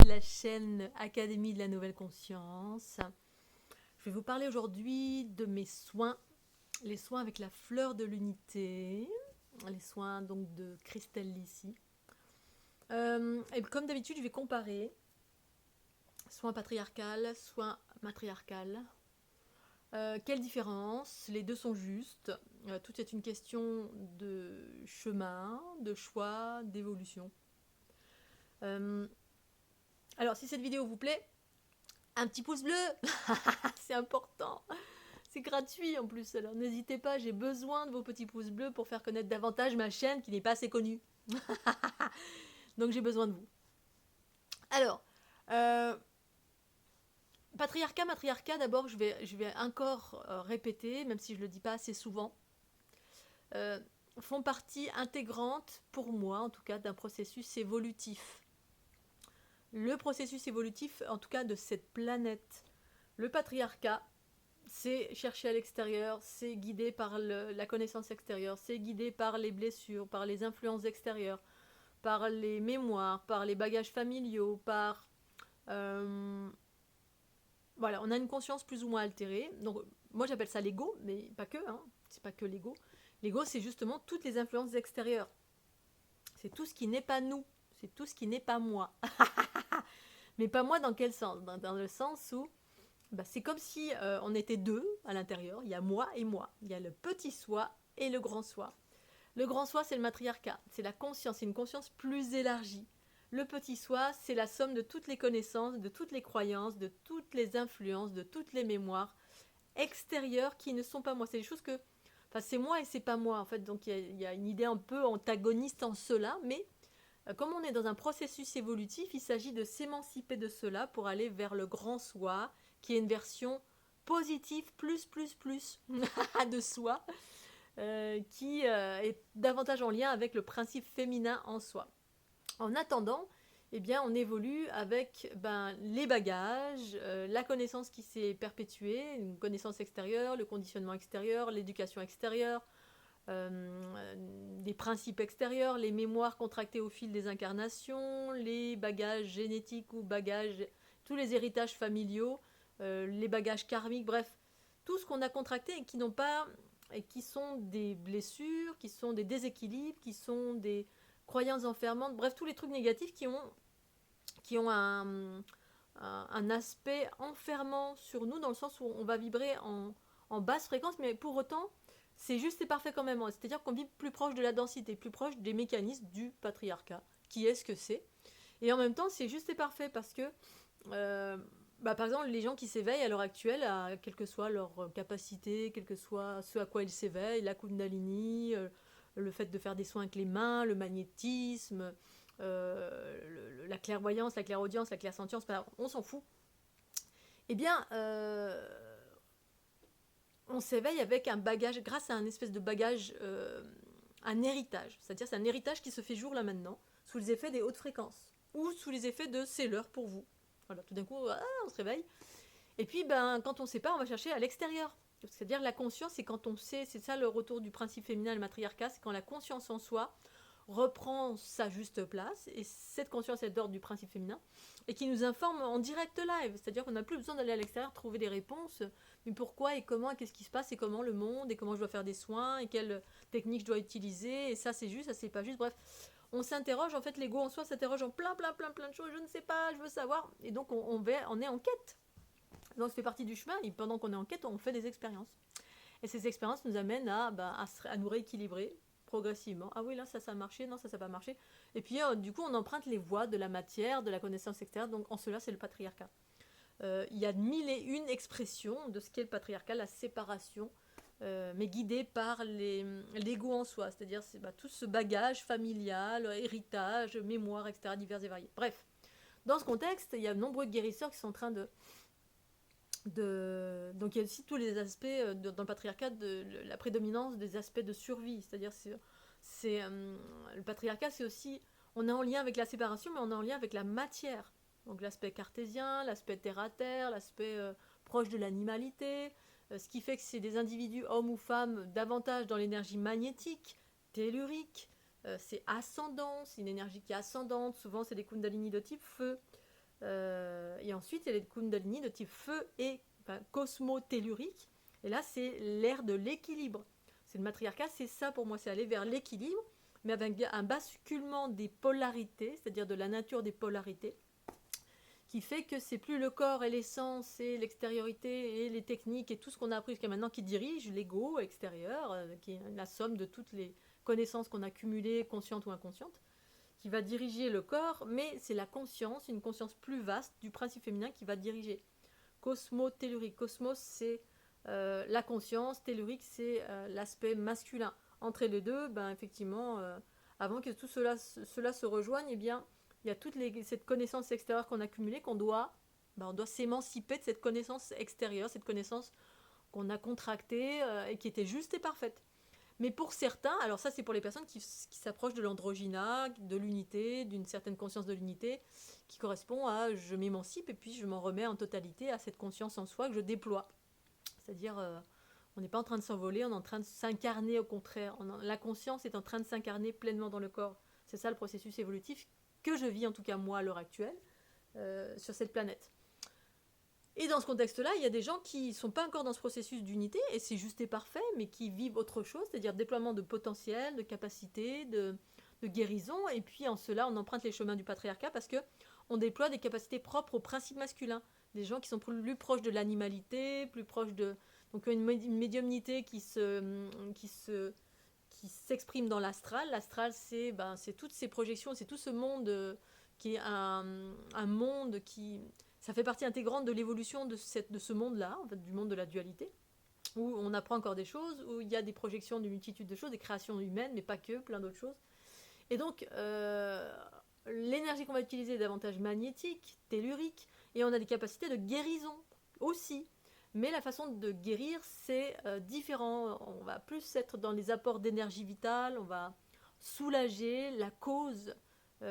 la chaîne Académie de la Nouvelle Conscience. Je vais vous parler aujourd'hui de mes soins, les soins avec la fleur de l'unité, les soins donc de Christelle Lissy. Et comme d'habitude, je vais comparer soins patriarcal, soins matriarcal. Quelle différence? Les deux sont justes. Tout est une question de chemin, de choix, d'évolution. Alors, si cette vidéo vous plaît, un petit pouce bleu, c'est important. C'est gratuit en plus, alors n'hésitez pas, j'ai besoin de vos petits pouces bleus pour faire connaître davantage ma chaîne qui n'est pas assez connue. Donc j'ai besoin de vous. Alors, patriarcat, matriarcat, d'abord je vais encore répéter, même si je ne le dis pas assez souvent, font partie intégrante, pour moi en tout cas, d'un processus évolutif. Le processus évolutif, en tout cas de cette planète. Le patriarcat, c'est chercher à l'extérieur, c'est guidé par la connaissance extérieure, c'est guidé par les blessures, par les influences extérieures, par les mémoires, par les bagages familiaux, par... voilà, on a une conscience plus ou moins altérée. Donc, moi j'appelle ça l'ego, mais pas que, hein, c'est pas que l'ego. L'ego, c'est justement toutes les influences extérieures. C'est tout ce qui n'est pas nous, c'est tout ce qui n'est pas moi. Mais pas moi dans quel sens? Dans le sens où c'est comme si on était deux à l'intérieur. Il y a moi et moi. Il y a le petit soi et le grand soi. Le grand soi, c'est le matriarcat. C'est la conscience. C'est une conscience plus élargie. Le petit soi, c'est la somme de toutes les connaissances, de toutes les croyances, de toutes les influences, de toutes les mémoires extérieures qui ne sont pas moi. C'est des choses que... Enfin, c'est moi et c'est pas moi, en fait. Donc, il y a une idée un peu antagoniste en cela. Mais comme on est dans un processus évolutif, il s'agit de s'émanciper de cela pour aller vers le grand soi, qui est une version positive plus de soi, qui est davantage en lien avec le principe féminin en soi. En attendant, eh bien, on évolue avec les bagages, la connaissance qui s'est perpétuée, une connaissance extérieure, le conditionnement extérieur, l'éducation extérieure, des principes extérieurs, les mémoires contractées au fil des incarnations, les bagages génétiques ou bagages, tous les héritages familiaux, les bagages karmiques, bref, tout ce qu'on a contracté et qui n'ont pas, et qui sont des blessures, qui sont des déséquilibres, qui sont des croyances enfermantes, bref, tous les trucs négatifs qui ont un aspect enfermant sur nous, dans le sens où on va vibrer en basse fréquence, mais pour autant, c'est juste et parfait quand même. C'est-à-dire qu'on vibre plus proche de la densité, plus proche des mécanismes du patriarcat. Qui est-ce que c'est? Et en même temps, c'est juste et parfait parce que, par exemple, les gens qui s'éveillent à l'heure actuelle, quelle que soit leur capacité, quel que soit ce à quoi ils s'éveillent, la Kundalini, le fait de faire des soins avec les mains, le magnétisme, la clairvoyance, la clairaudience, la clairsentience, on s'en fout. Eh bien, on s'éveille avec un bagage, grâce à un espèce de bagage, un héritage. C'est-à-dire c'est un héritage qui se fait jour là maintenant, sous les effets des hautes fréquences, ou sous les effets de c'est l'heure pour vous. Voilà, tout d'un coup, on se réveille. Et puis, quand on ne sait pas, on va chercher à l'extérieur. C'est-à-dire la conscience, c'est quand on sait, c'est ça le retour du principe féminin et le matriarcat, c'est quand la conscience en soi reprend sa juste place, et cette conscience est d'ordre du principe féminin, et qui nous informe en direct live, c'est-à-dire qu'on n'a plus besoin d'aller à l'extérieur trouver des réponses, mais pourquoi et comment, et qu'est-ce qui se passe, et comment le monde, et comment je dois faire des soins, et quelle technique je dois utiliser, et ça c'est juste, ça c'est pas juste, bref. On s'interroge, en fait l'ego en soi s'interroge en plein de choses, je ne sais pas, je veux savoir, et donc on est en quête. Donc ça fait partie du chemin, et pendant qu'on est en quête, on fait des expériences. Et ces expériences nous amènent à nous rééquilibrer progressivement. Ah oui, là, ça a marché, non, ça n'a pas marché. Et puis, du coup, on emprunte les voies de la matière, de la connaissance extérieure. Donc, en cela, c'est le patriarcat. Il y a mille et une expressions de ce qu'est le patriarcat, la séparation, mais guidée par l'ego en soi. C'est-à-dire tout ce bagage familial, héritage, mémoire, etc., divers et variés. Bref, dans ce contexte, il y a de nombreux guérisseurs qui sont en train donc il y a aussi tous les aspects dans le patriarcat de la prédominance des aspects de survie, c'est-à-dire le patriarcat, c'est aussi, on est en lien avec la séparation, mais on est en lien avec la matière, donc l'aspect cartésien, l'aspect terre à terre, l'aspect proche de l'animalité, ce qui fait que c'est des individus, hommes ou femmes, davantage dans l'énergie magnétique, tellurique, c'est ascendant, c'est une énergie qui est ascendante, souvent c'est des kundalini de type feu, Et ensuite, il y a les Kundalini de type feu et cosmo-tellurique. Et là, c'est l'ère de l'équilibre. C'est le matriarcat, c'est ça pour moi, c'est aller vers l'équilibre, mais avec un basculement des polarités, c'est-à-dire de la nature des polarités, qui fait que c'est plus le corps et l'essence et l'extériorité et les techniques et tout ce qu'on a appris jusqu'à maintenant qui dirige l'ego extérieur, qui est la somme de toutes les connaissances qu'on a cumulées, conscientes ou inconscientes, qui va diriger le corps, mais c'est la conscience, une conscience plus vaste du principe féminin qui va diriger. Cosmo-tellurique. Cosmos, c'est la conscience, tellurique, c'est l'aspect masculin. Entre les deux, effectivement, avant que tout cela se rejoigne, eh bien, il y a cette connaissance extérieure qu'on a cumulée, on doit s'émanciper de cette connaissance extérieure, cette connaissance qu'on a contractée et qui était juste et parfaite. Mais pour certains, alors ça c'est pour les personnes qui s'approchent de l'androgyna, de l'unité, d'une certaine conscience de l'unité, qui correspond à je m'émancipe et puis je m'en remets en totalité à cette conscience en soi que je déploie. C'est-à-dire, on n'est pas en train de s'envoler, on est en train de s'incarner au contraire. La conscience est en train de s'incarner pleinement dans le corps. C'est ça le processus évolutif que je vis en tout cas moi à l'heure actuelle sur cette planète. Et dans ce contexte-là, il y a des gens qui ne sont pas encore dans ce processus d'unité, et c'est juste et parfait, mais qui vivent autre chose, c'est-à-dire déploiement de potentiel, de capacité, de guérison, et puis en cela, on emprunte les chemins du patriarcat parce qu'on déploie des capacités propres au principe masculin. Des gens qui sont plus proches de l'animalité, plus proches de... Donc une médiumnité qui s'exprime dans l'astral. L'astral, c'est toutes ces projections, c'est tout ce monde qui est un monde qui... Ça fait partie intégrante de l'évolution de ce monde-là, en fait, du monde de la dualité, où on apprend encore des choses, où il y a des projections d'une multitude de choses, des créations humaines, mais pas que, plein d'autres choses. Et donc, l'énergie qu'on va utiliser est davantage magnétique, tellurique, et on a des capacités de guérison aussi. Mais la façon de guérir, c'est différent. On va plus être dans les apports d'énergie vitale, on va soulager la cause, on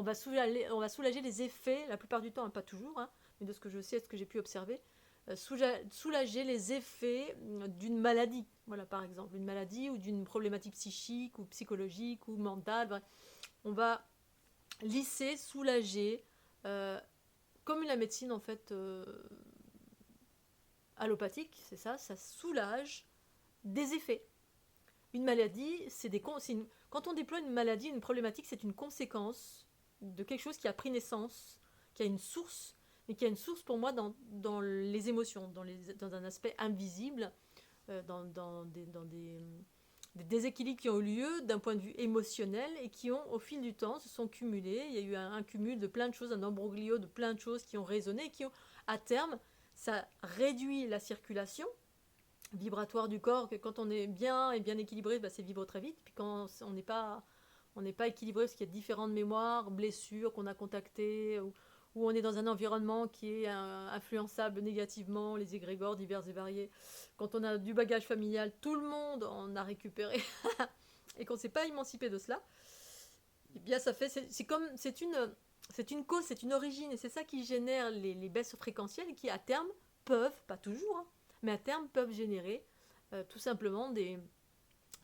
va soulager les effets, la plupart du temps, pas toujours, mais de ce que je sais, de ce que j'ai pu observer, soulager les effets d'une maladie, voilà, par exemple, une maladie ou d'une problématique psychique ou psychologique ou mentale. Bref. On va lisser, soulager, comme la médecine en fait allopathique, c'est ça soulage des effets. Une maladie, quand on déploie une maladie, une problématique, c'est une conséquence de quelque chose qui a pris naissance, qui a une source, mais qui a une source pour moi dans les émotions, dans un aspect invisible, dans des déséquilibres qui ont eu lieu d'un point de vue émotionnel et qui ont, au fil du temps, se sont cumulés. Il y a eu un cumul de plein de choses, un embroglio de plein de choses qui ont résonné et qui ont, à terme, ça réduit la circulation vibratoire du corps, que quand on est bien et bien équilibré, c'est vibre très vite. Puis quand on n'est pas équilibré parce qu'il y a différentes mémoires, blessures qu'on a contactées, ou on est dans un environnement qui est influençable négativement, les égrégores divers et variés. Quand on a du bagage familial, tout le monde en a récupéré et qu'on ne s'est pas émancipé de cela, eh bien ça fait, c'est une cause, c'est une origine, et c'est ça qui génère les baisses fréquentielles qui à terme peuvent, pas toujours, mais à terme peuvent générer tout simplement des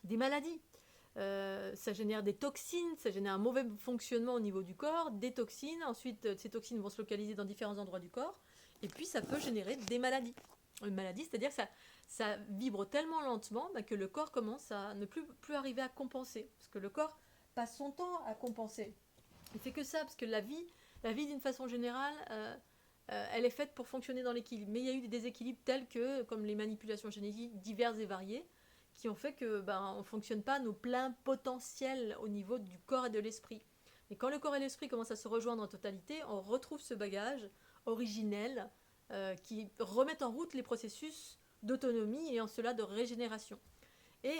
maladies. Ça génère des toxines, ça génère un mauvais fonctionnement au niveau du corps, des toxines, ensuite ces toxines vont se localiser dans différents endroits du corps, et puis ça peut générer des maladies. Une maladie, c'est-à-dire que ça vibre tellement lentement que le corps commence à ne plus arriver à compenser, parce que le corps passe son temps à compenser. Il fait que ça, parce que la vie d'une façon générale, elle est faite pour fonctionner dans l'équilibre. Mais il y a eu des déséquilibres tels que, comme les manipulations génétiques diverses et variées, qui ont fait que on ne fonctionne pas à nos pleins potentiels au niveau du corps et de l'esprit. Et quand le corps et l'esprit commencent à se rejoindre en totalité, on retrouve ce bagage originel qui remet en route les processus d'autonomie et en cela de régénération. Et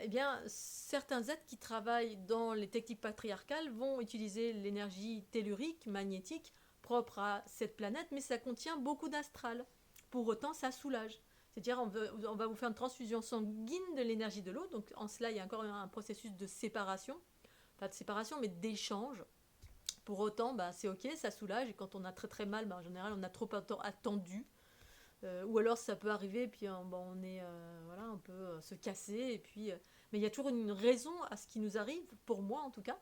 eh bien, certains êtres qui travaillent dans les techniques patriarcales vont utiliser l'énergie tellurique, magnétique, propre à cette planète, mais ça contient beaucoup d'astral. Pour autant, ça soulage. C'est-à-dire, on va vous faire une transfusion sanguine de l'énergie de l'eau. Donc, en cela, il y a encore un processus de séparation. Pas de séparation, mais d'échange. Pour autant, c'est ok, ça soulage. Et quand on a très très mal, en général, on a trop attendu. Ou alors, ça peut arriver, puis on est, on peut se casser. Et puis, mais il y a toujours une raison à ce qui nous arrive, pour moi en tout cas.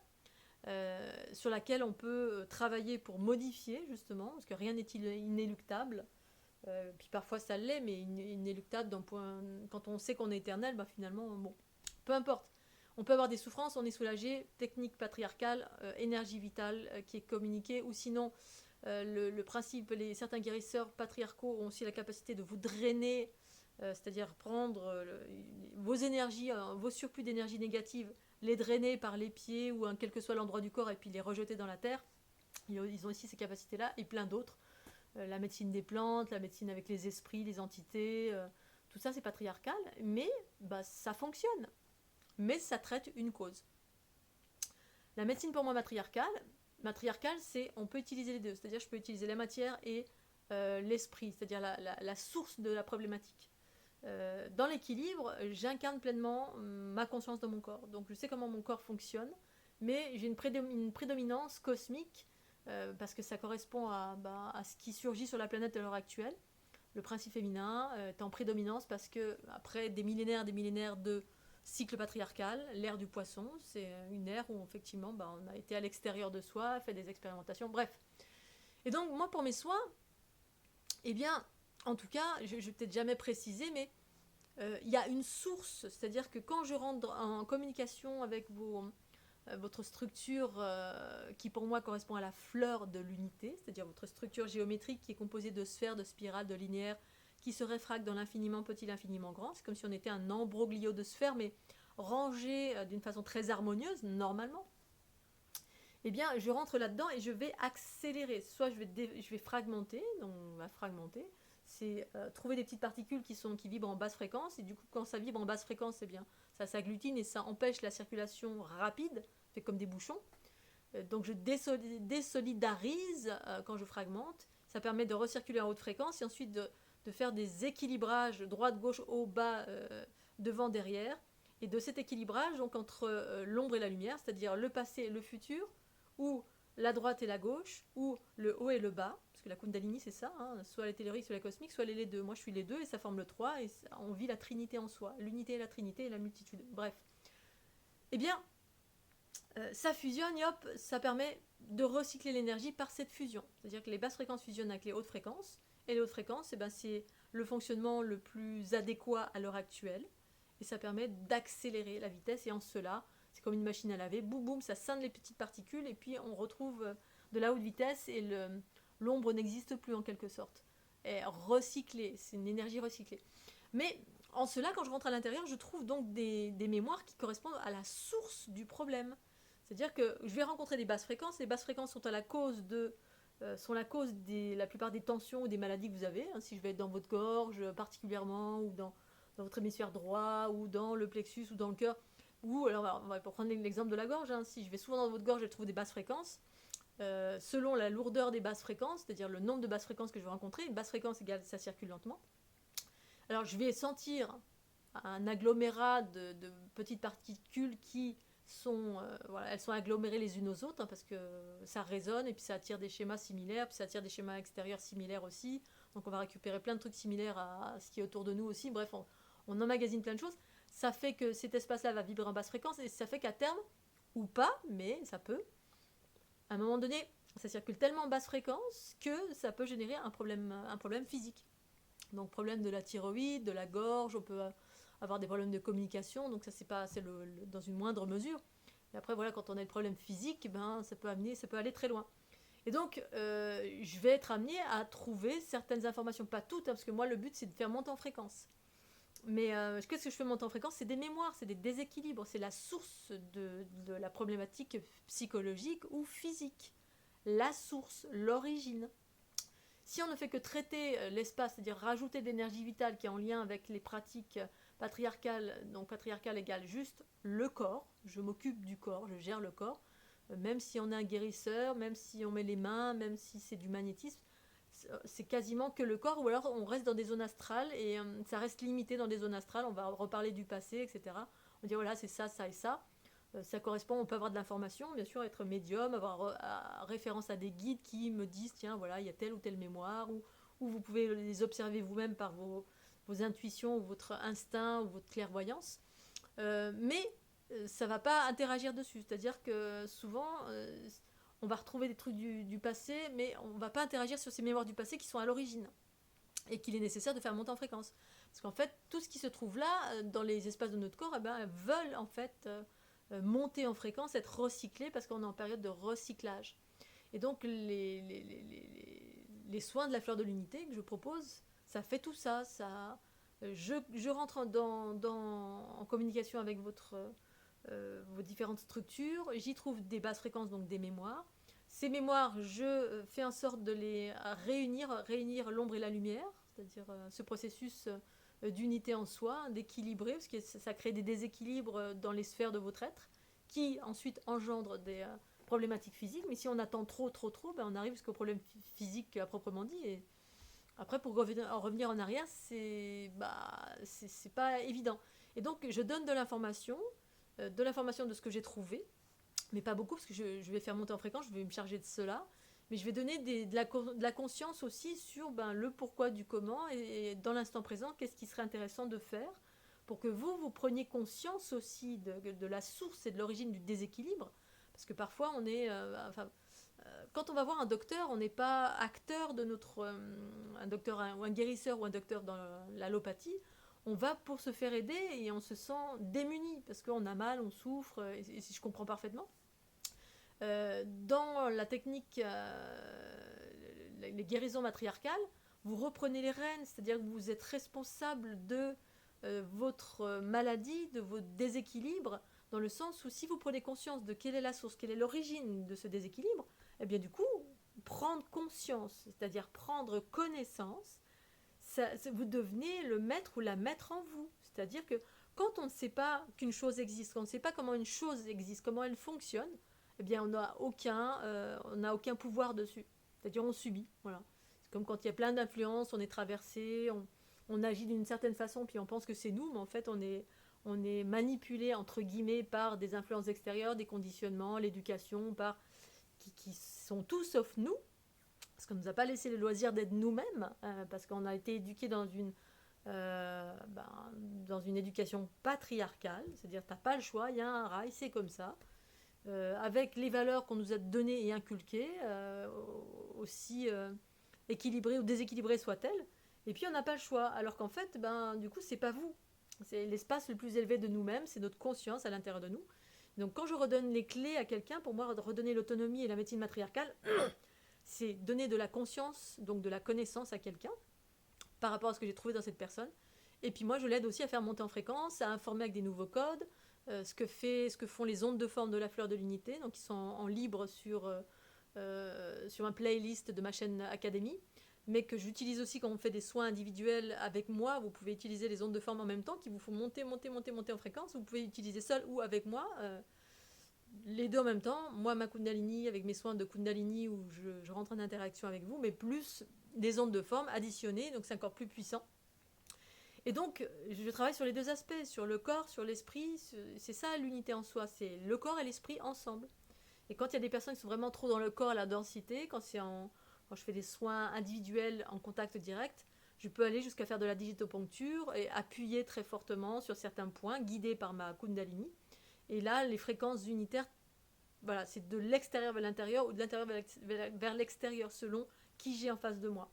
sur laquelle on peut travailler pour modifier, justement, parce que rien n'est inéluctable. Puis parfois ça l'est, mais inéluctable d'un point. Quand on sait qu'on est éternel, bah finalement, bon, peu importe. On peut avoir des souffrances, on est soulagé, technique patriarcale, énergie vitale qui est communiquée, ou sinon, le principe, certains guérisseurs patriarcaux ont aussi la capacité de vous drainer, c'est-à-dire prendre vos énergies, vos surplus d'énergie négative, les drainer par les pieds ou quel que soit l'endroit du corps et puis les rejeter dans la terre. Ils ont aussi ces capacités-là et plein d'autres. La médecine des plantes, la médecine avec les esprits, les entités, tout ça c'est patriarcal, mais bah, ça fonctionne. Mais ça traite une cause. La médecine pour moi matriarcale c'est on peut utiliser les deux, c'est-à-dire je peux utiliser la matière et l'esprit, c'est-à-dire la source de la problématique. Dans l'équilibre, j'incarne pleinement ma conscience dans mon corps. Donc je sais comment mon corps fonctionne, mais j'ai une prédominance cosmique parce que ça correspond à ce qui surgit sur la planète à l'heure actuelle. Le principe féminin est en prédominance parce que après des millénaires de cycle patriarcal, l'ère du poisson, c'est une ère où effectivement on a été à l'extérieur de soi, fait des expérimentations, bref. Et donc moi pour mes soins, eh bien, en tout cas, je vais peut-être jamais préciser, mais il y a une source, c'est-à-dire que quand je rentre en communication avec votre structure qui pour moi correspond à la fleur de l'unité, c'est-à-dire votre structure géométrique qui est composée de sphères, de spirales, de linéaires, qui se réfractent dans l'infiniment petit, l'infiniment grand. C'est comme si on était un ambroglio de sphères, mais rangé d'une façon très harmonieuse, normalement. Eh bien, je rentre là-dedans et je vais accélérer. Soit je vais fragmenter, donc on va fragmenter, c'est trouver des petites particules qui vibrent en basse fréquence, et du coup, quand ça vibre en basse fréquence, eh bien, ça s'agglutine et ça empêche la circulation rapide, fait comme des bouchons. Donc je désolidarise quand je fragmente. Ça permet de recirculer en haute fréquence et ensuite de faire des équilibrages droite, gauche, haut, bas, devant, derrière. Et de cet équilibrage, donc entre l'ombre et la lumière, c'est-à-dire le passé et le futur, ou la droite et la gauche, ou le haut et le bas, parce que la Kundalini c'est ça, hein, soit la tellurique, soit la cosmique, soit les deux. Moi je suis les deux et ça forme le 3 et on vit la trinité en soi, l'unité et la trinité et la multitude. Bref. Eh bien, ça fusionne et hop, ça permet de recycler l'énergie par cette fusion. C'est-à-dire que les basses fréquences fusionnent avec les hautes fréquences, et les hautes fréquences, eh ben, c'est le fonctionnement le plus adéquat à l'heure actuelle, et ça permet d'accélérer la vitesse, et en cela, c'est comme une machine à laver, boum boum, ça scinde les petites particules, et puis on retrouve de la haute vitesse, et l'ombre n'existe plus en quelque sorte. Et recyclée, c'est une énergie recyclée. Mais en cela, quand je rentre à l'intérieur, je trouve donc des mémoires qui correspondent à la source du problème. C'est-à-dire que je vais rencontrer des basses fréquences. Les basses fréquences sont la cause de la plupart des tensions ou des maladies que vous avez. Hein, si je vais être dans votre gorge particulièrement, ou dans votre hémisphère droit, ou dans le plexus, ou dans le cœur, ou alors on va prendre l'exemple de la gorge. Hein, si je vais souvent dans votre gorge, je trouve des basses fréquences. Selon la lourdeur des basses fréquences, c'est-à-dire le nombre de basses fréquences que je vais rencontrer, une basse fréquence égale ça circule lentement. Alors je vais sentir un agglomérat de petites particules qui sont, elles sont agglomérées les unes aux autres, hein, parce que ça résonne et puis ça attire des schémas similaires, puis ça attire des schémas extérieurs similaires aussi. Donc on va récupérer plein de trucs similaires à ce qui est autour de nous aussi. Bref, on emmagasine plein de choses. Ça fait que cet espace-là va vibrer en basse fréquence et ça fait qu'à terme, ou pas, mais ça peut, à un moment donné, ça circule tellement en basse fréquence que ça peut générer un problème physique. Donc problème de la thyroïde, de la gorge, on peut avoir des problèmes de communication, donc ça c'est dans une moindre mesure. Et après voilà, quand on a des problèmes physiques, ça peut aller très loin. Et donc je vais être amenée à trouver certaines informations, pas toutes, hein, parce que moi le but c'est de faire monter en fréquence. Mais qu'est-ce que je fais monter en fréquence? C'est des mémoires, c'est des déséquilibres, c'est la source de la problématique psychologique ou physique. La source, l'origine. Si on ne fait que traiter l'espace, c'est-à-dire rajouter de l'énergie vitale qui est en lien avec les pratiques patriarcales, donc patriarcale égale juste le corps, je m'occupe du corps, je gère le corps, même si on est un guérisseur, même si on met les mains, même si c'est du magnétisme, c'est quasiment que le corps, ou alors on reste dans des zones astrales et ça reste limité dans des zones astrales, on va reparler du passé, etc. On dit voilà, c'est ça, ça et ça. Ça correspond, on peut avoir de l'information, bien sûr, être médium, avoir référence à des guides qui me disent, tiens, voilà, il y a telle ou telle mémoire, ou vous pouvez les observer vous-même par vos intuitions, ou votre instinct, ou votre clairvoyance. Mais ça va pas interagir dessus. C'est-à-dire que souvent, on va retrouver des trucs du passé, mais on va pas interagir sur ces mémoires du passé qui sont à l'origine et qu'il est nécessaire de faire monter en fréquence. Parce qu'en fait, tout ce qui se trouve là, dans les espaces de notre corps, elles veulent en fait monter en fréquence, être recyclées parce qu'on est en période de recyclage. Et donc, les soins de la fleur de l'unité que je propose, ça fait tout ça. Je rentre en communication avec vos différentes structures. J'y trouve des basses fréquences, donc des mémoires. Ces mémoires, je fais en sorte de les réunir l'ombre et la lumière, c'est-à-dire ce processus d'unité en soi, d'équilibrer, parce que ça crée des déséquilibres dans les sphères de votre être, qui ensuite engendrent des problématiques physiques. Mais si on attend trop, on arrive jusqu'au problème physique à proprement dit. Et après, pour revenir en arrière, c'est pas évident. Et donc, je donne de l'information de ce que j'ai trouvé, mais pas beaucoup, parce que je vais faire monter en fréquence, je vais me charger de cela, mais je vais donner de la conscience aussi sur le pourquoi du comment, et dans l'instant présent, qu'est-ce qui serait intéressant de faire pour que vous preniez conscience aussi de la source et de l'origine du déséquilibre, parce que parfois on est... quand on va voir un docteur, on n'est pas acteur de un docteur ou un guérisseur ou un docteur dans l'allopathie. On va pour se faire aider et on se sent démuni parce qu'on a mal, on souffre, et si je comprends parfaitement. Dans la technique, les guérisons matriarcales, vous reprenez les rênes, c'est-à-dire que vous êtes responsable de votre maladie, de vos déséquilibres, dans le sens où si vous prenez conscience de quelle est la source, quelle est l'origine de ce déséquilibre, eh bien du coup, prendre conscience, c'est-à-dire prendre connaissance, vous devenez le maître ou la maître en vous. C'est-à-dire que quand on ne sait pas qu'une chose existe, quand on ne sait pas comment une chose existe, comment elle fonctionne, eh bien on n'a aucun pouvoir dessus. C'est-à-dire on subit. Voilà. C'est comme quand il y a plein d'influences, on est traversé, on agit d'une certaine façon, puis on pense que c'est nous, mais en fait on est manipulé entre guillemets par des influences extérieures, des conditionnements, l'éducation, qui sont tout sauf nous, parce qu'on ne nous a pas laissé le loisir d'être nous-mêmes, parce qu'on a été éduqués dans une éducation patriarcale, c'est-à-dire t'as pas le choix, il y a un rail, c'est comme ça, avec les valeurs qu'on nous a données et inculquées, aussi équilibrées ou déséquilibrées soient-elles, et puis on n'a pas le choix, alors qu'en fait, du coup, c'est pas vous, c'est l'espace le plus élevé de nous-mêmes, c'est notre conscience à l'intérieur de nous. Donc quand je redonne les clés à quelqu'un, pour moi, redonner l'autonomie et la médecine matriarcale, c'est donner de la conscience, donc de la connaissance à quelqu'un, par rapport à ce que j'ai trouvé dans cette personne. Et puis moi, je l'aide aussi à faire monter en fréquence, à informer avec des nouveaux codes, ce que font les ondes de forme de la fleur de l'unité, donc ils sont en libre sur un playlist de ma chaîne Académie, mais que j'utilise aussi quand on fait des soins individuels avec moi. Vous pouvez utiliser les ondes de forme en même temps qui vous font monter en fréquence. Vous pouvez utiliser seul ou avec moi, les deux en même temps. Moi, ma Kundalini, avec mes soins de Kundalini où je rentre en interaction avec vous, mais plus des ondes de forme additionnées, donc c'est encore plus puissant. Et donc, je travaille sur les deux aspects, sur le corps, sur l'esprit. C'est ça l'unité en soi, c'est le corps et l'esprit ensemble. Et quand il y a des personnes qui sont vraiment trop dans le corps, à la densité, quand je fais des soins individuels en contact direct, je peux aller jusqu'à faire de la digitoponcture et appuyer très fortement sur certains points, guidés par ma Kundalini. Et là, les fréquences unitaires, voilà, c'est de l'extérieur vers l'intérieur ou de l'intérieur vers l'extérieur, selon qui j'ai en face de moi.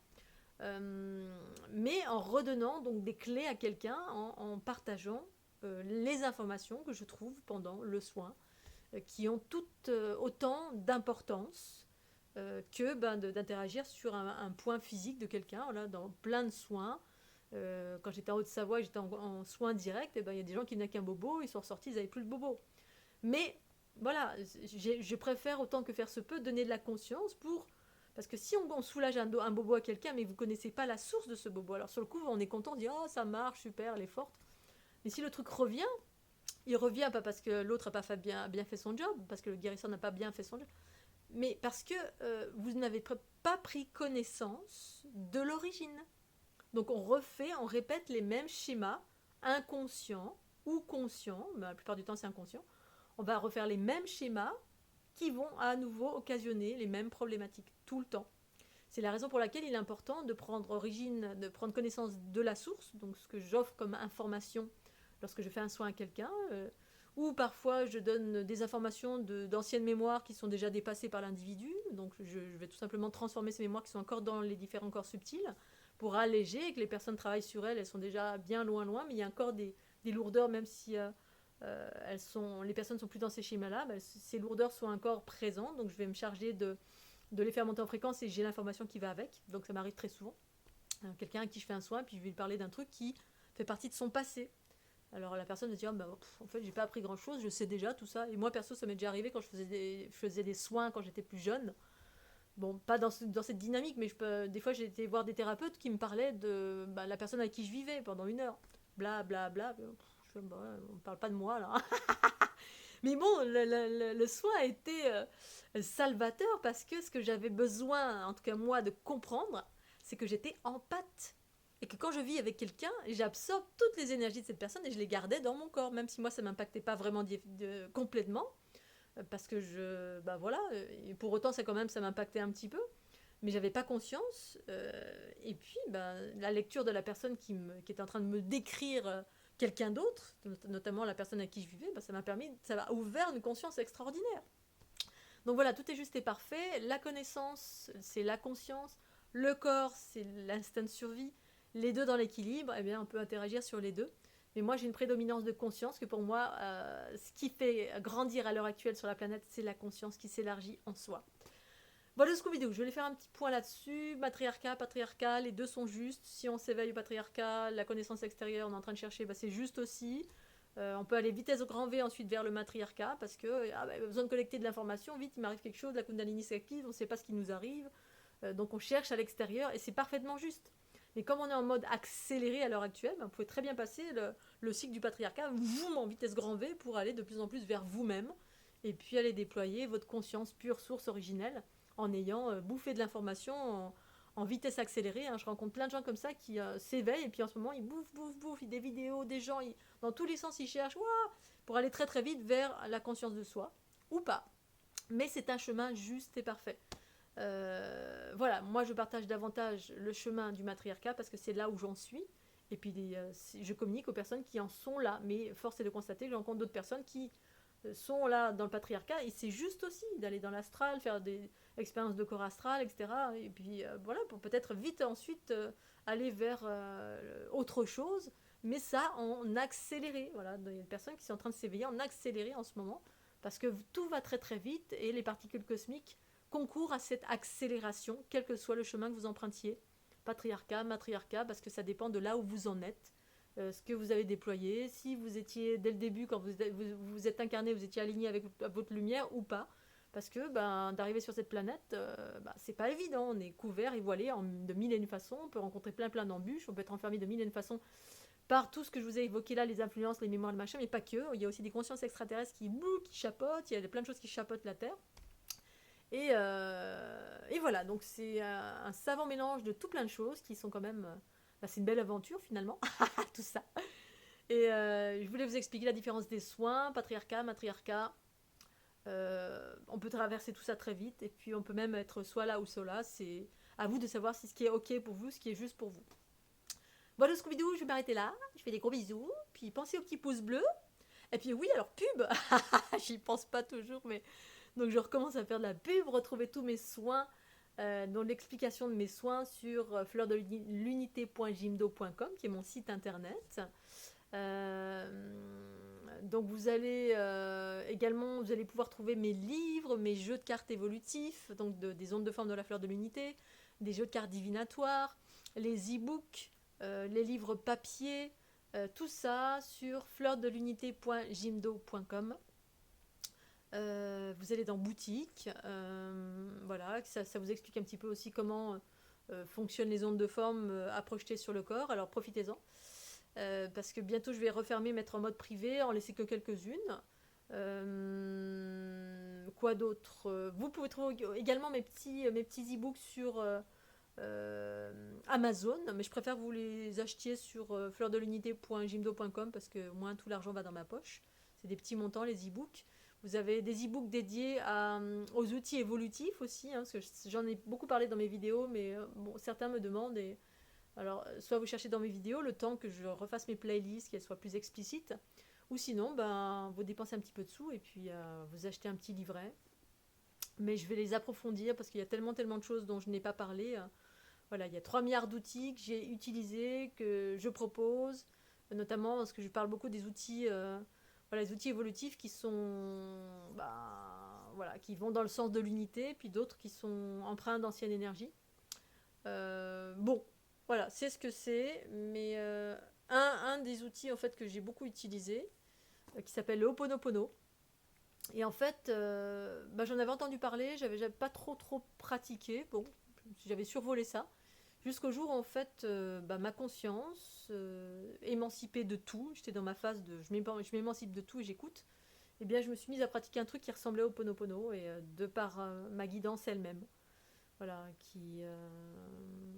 Mais en redonnant donc des clés à quelqu'un, en partageant les informations que je trouve pendant le soin, qui ont toutes autant d'importance que d'interagir sur un point physique de quelqu'un. Voilà, dans plein de soins. Quand j'étais en Haute-Savoie, j'étais en soins directs, et il y a des gens qui n'avaient qu'un bobo, ils sont ressortis, ils n'avaient plus le bobo. Mais voilà, je préfère autant que faire se peut donner de la conscience parce que si on soulage un bobo à quelqu'un, mais vous ne connaissez pas la source de ce bobo, alors sur le coup, on est content, on dit « Oh, ça marche, super, elle est forte ». Mais si le truc revient, il revient pas parce que l'autre n'a pas bien fait son job, parce que le guérisseur n'a pas bien fait son job, mais parce que vous n'avez pas pris connaissance de l'origine. Donc on répète les mêmes schémas, inconscients ou conscients, mais la plupart du temps c'est inconscient. On va refaire les mêmes schémas qui vont à nouveau occasionner les mêmes problématiques tout le temps. C'est la raison pour laquelle il est important de prendre connaissance de la source, donc ce que j'offre comme information lorsque je fais un soin à quelqu'un, Ou parfois je donne des informations d'anciennes mémoires qui sont déjà dépassées par l'individu, donc je vais tout simplement transformer ces mémoires qui sont encore dans les différents corps subtils pour alléger et que les personnes travaillent sur elles, elles sont déjà bien loin, mais il y a encore des lourdeurs, même si les personnes sont plus dans ces schémas-là, ces lourdeurs sont encore présentes, donc je vais me charger de les faire monter en fréquence et j'ai l'information qui va avec, donc ça m'arrive très souvent. Quelqu'un à qui je fais un soin, puis je vais lui parler d'un truc qui fait partie de son passé. Alors la personne va dire, en fait, j'ai pas appris grand chose, je sais déjà tout ça. Et moi, perso, ça m'est déjà arrivé quand je faisais des soins quand j'étais plus jeune. Bon, pas dans cette dynamique, mais des fois, j'ai été voir des thérapeutes qui me parlaient de la personne avec qui je vivais pendant 1 heure. Bla, bla, bla. On parle pas de moi, là. Mais bon, le soin a été salvateur parce que ce que j'avais besoin, en tout cas moi, de comprendre, c'est que j'étais en pâte. Et que quand je vis avec quelqu'un, j'absorbe toutes les énergies de cette personne et je les gardais dans mon corps, même si moi ça m'impactait pas vraiment complètement, parce que voilà, et pour autant ça quand même ça m'impactait un petit peu, mais j'avais pas conscience. Et puis la lecture de la personne qui était en train de me décrire quelqu'un d'autre, notamment la personne à qui je vivais, ça m'a ouvert une conscience extraordinaire. Donc voilà, tout est juste et parfait. La connaissance, c'est la conscience. Le corps, c'est l'instinct de survie. Les deux dans l'équilibre, eh bien, on peut interagir sur les deux. Mais moi, j'ai une prédominance de conscience que pour moi, ce qui fait grandir à l'heure actuelle sur la planète, c'est la conscience qui s'élargit en soi. Voilà Scooby-Doo, je vais faire un petit point là-dessus. Matriarcat, patriarcat, les deux sont justes. Si on s'éveille au patriarcat, la connaissance extérieure, on est en train de chercher, c'est juste aussi. On peut aller vitesse au grand V ensuite vers le matriarcat parce que il y a besoin de collecter de l'information, vite il m'arrive quelque chose, la Kundalini s'active, on ne sait pas ce qui nous arrive, donc on cherche à l'extérieur et c'est parfaitement juste. Mais comme on est en mode accéléré à l'heure actuelle, vous pouvez très bien passer le cycle du patriarcat en vitesse grand V pour aller de plus en plus vers vous-même et puis aller déployer votre conscience pure, source originelle en ayant bouffé de l'information en vitesse accélérée. Je rencontre plein de gens comme ça qui s'éveillent et puis en ce moment ils bouffent des vidéos, des gens, dans tous les sens ils cherchent pour aller très très vite vers la conscience de soi, ou pas. Mais c'est un chemin juste et parfait. Voilà, moi je partage davantage le chemin du matriarcat parce que c'est là où j'en suis. Et puis je communique aux personnes qui en sont là. Mais force est de constater que je rencontre d'autres personnes qui sont là dans le patriarcat. Et c'est juste aussi d'aller dans l'astral, faire des expériences de corps astral, etc. Et puis voilà, pour peut-être vite ensuite aller vers autre chose. Mais ça en accéléré. Voilà, il y a des personnes qui sont en train de s'éveiller en accéléré en ce moment. Parce que tout va très très vite et les particules cosmiques concourent à cette accélération, quel que soit le chemin que vous empruntiez. Patriarcat, matriarcat, parce que ça dépend de là où vous en êtes, ce que vous avez déployé, si vous étiez dès le début, quand vous êtes incarné, vous étiez aligné avec votre lumière ou pas. Parce que d'arriver sur cette planète, c'est pas évident. On est couvert et voilé de mille et une façons. On peut rencontrer plein d'embûches. On peut être enfermé de mille et une façons par tout ce que je vous ai évoqué là, les influences, les mémoires, le machin, mais pas que. Il y a aussi des consciences extraterrestres qui chapotent. Il y a plein de choses qui chapotent la Terre. Et voilà, donc c'est un savant mélange de tout plein de choses qui sont quand même... c'est une belle aventure finalement, tout ça. Et je voulais vous expliquer la différence des soins, patriarcat, matriarcat. On peut traverser tout ça très vite et puis on peut même être soit là ou soit là. C'est à vous de savoir si ce qui est ok pour vous, ce qui est juste pour vous. Voilà Scooby-Doo, je vais m'arrêter là. Je fais des gros bisous. Puis pensez au petit pouce bleu. Et puis oui, alors pub, j'y pense pas toujours, mais... Donc je recommence à faire de la pub, retrouver tous mes soins, dont l'explication de mes soins sur fleurdelunité.jimdo.com, qui est mon site internet. Donc vous allez également, vous allez pouvoir trouver mes livres, mes jeux de cartes évolutifs, donc des ondes de forme de la fleur de l'unité, des jeux de cartes divinatoires, les e-books, les livres papier, tout ça sur fleurdelunité.jimdo.com. Vous allez dans boutique, voilà, ça vous explique un petit peu aussi comment fonctionnent les ondes de forme à projeter sur le corps, alors profitez-en, parce que bientôt je vais refermer, mettre en mode privé, en laisser que quelques-unes. Quoi d'autre? Vous pouvez trouver également mes petits e-books sur Amazon, mais je préfère que vous les achetiez sur fleurdelunité.jimdo.com parce que moins tout l'argent va dans ma poche. C'est des petits montants les e-books. Vous avez des e-books dédiés aux outils évolutifs aussi, parce que j'en ai beaucoup parlé dans mes vidéos, mais certains me demandent. Alors, soit vous cherchez dans mes vidéos le temps que je refasse mes playlists, qu'elles soient plus explicites, Ou sinon, ben, vous dépensez un petit peu de sous et puis vous achetez un petit livret. Mais je vais les approfondir parce qu'il y a tellement, tellement de choses dont je n'ai pas parlé. Voilà, il y a 3 milliards d'outils que j'ai utilisés, que je propose, notamment parce que je parle beaucoup des outils, voilà, les outils évolutifs qui sont, voilà, qui vont dans le sens de l'unité, puis d'autres qui sont empreints d'ancienne énergie. Bon, voilà, c'est ce que c'est, mais un des outils en fait que j'ai beaucoup utilisé, qui s'appelle le Ho'oponopono. Et en fait, j'en avais entendu parler, j'avais pas trop pratiqué, bon, j'avais survolé ça, jusqu'au jour où en fait, ma conscience, émancipée de tout, j'étais dans ma phase de je m'émancipe de tout et j'écoute, et bien je me suis mise à pratiquer un truc qui ressemblait au Ponopono, et de par ma guidance elle-même. Voilà,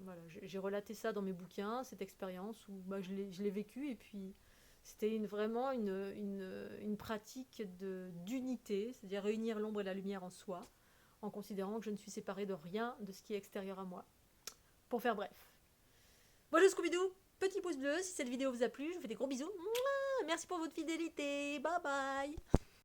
voilà, j'ai relaté ça dans mes bouquins, cette expérience où je l'ai vécue, et puis c'était vraiment une pratique d'unité, c'est-à-dire réunir l'ombre et la lumière en soi, en considérant que je ne suis séparée de rien de ce qui est extérieur à moi. Pour faire bref. Voilà Scooby-Doo, petit pouce bleu si cette vidéo vous a plu, je vous fais des gros bisous. Mouah, merci pour votre fidélité, bye bye.